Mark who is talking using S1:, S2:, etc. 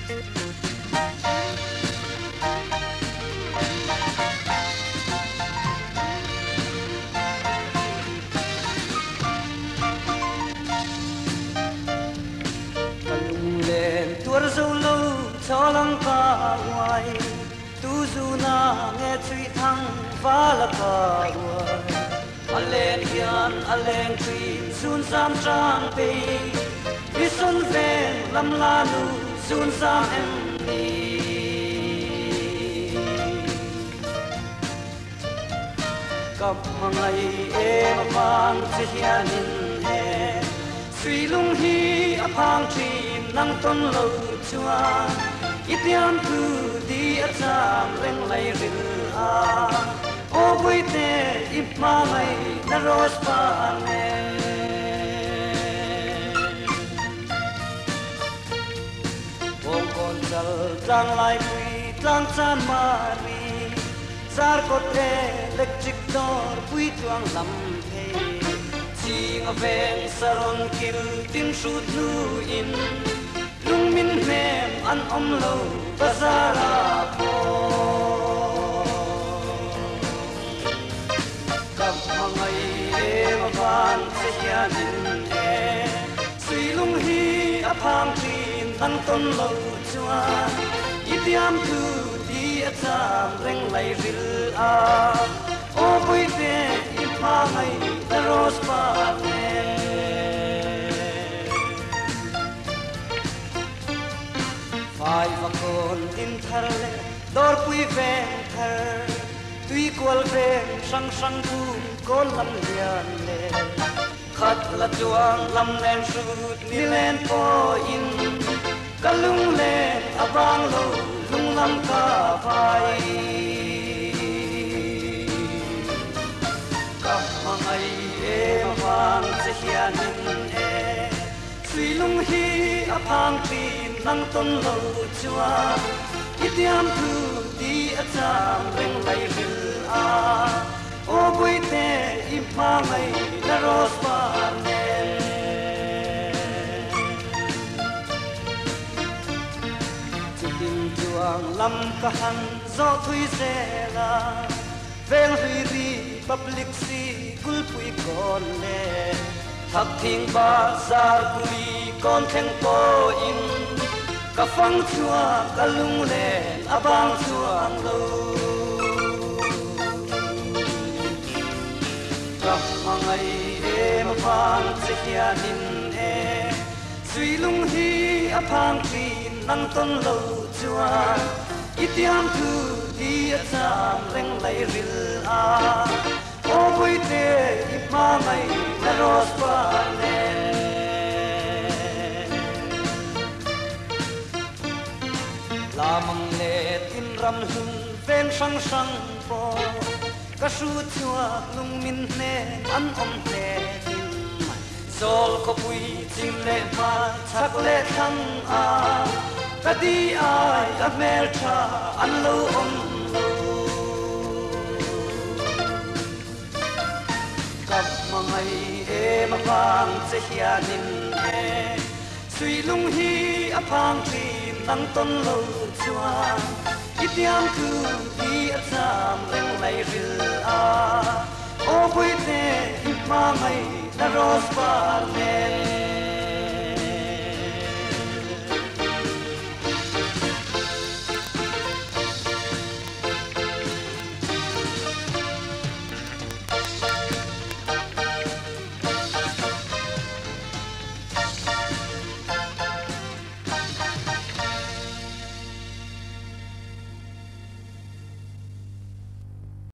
S1: tua dâu lâu cho lăng ca ngoài tu du na nghe truy thăng và là ca ngoài alen hiền alen truy sun sam trang pe vi sun ven lam la nu sun sam em ni cặp ngày em vang chỉ hiền em suy lung hi apang chim nang ton lo chua itiam tu di acham leng lai ril a o bui te ipma mai na ros pa ne bong kon chal tang lai pui tang chan mari sar ko te electric door pui tuang lam a ven saron kil tin sut nu in lung min mem an om lo bazara po kap mangai em van se hianin e sui lung hi a phang tin tan ton lo chua itiam tu di a cham reng lai ril a o pui te ipha ngai the rose pa phai và con in thar le dor pui ven thar tui kwal ven sang sang tu con lam lian le khat la chuang lam len sut ni len po in kalung len abang lo lung lam ka phai kap mangai em vang se hianin e sui lung hi aphang tin nang ton lo chua itiam tu di acham reng lai ril a o bui te ipha mai na ros pa ne chikim chuang lam ka han zo thui se la veng hui ri public si kul pui kon le thak thing ba zar pui kon theng po in ka phang chua ka lung le abang chuang lo kap mangai em phang se hianin e sui lung hi aphang tin nang ton lo chua itiam tu di acham reng lai ril a o bui te ipma mai na ros pa ne la mang le tin ram hun ven sang sang po ka su chua lung min ne an om ne tin sol ko pui chim le ma chak le thang a ka di ai ka mel tha an lo om lo kap mangai em vang se hianin e sui lung hi aphang tin nang ton lo chua itiam tu di acham reng lai ril a o bui te ipma mai na ros pa ne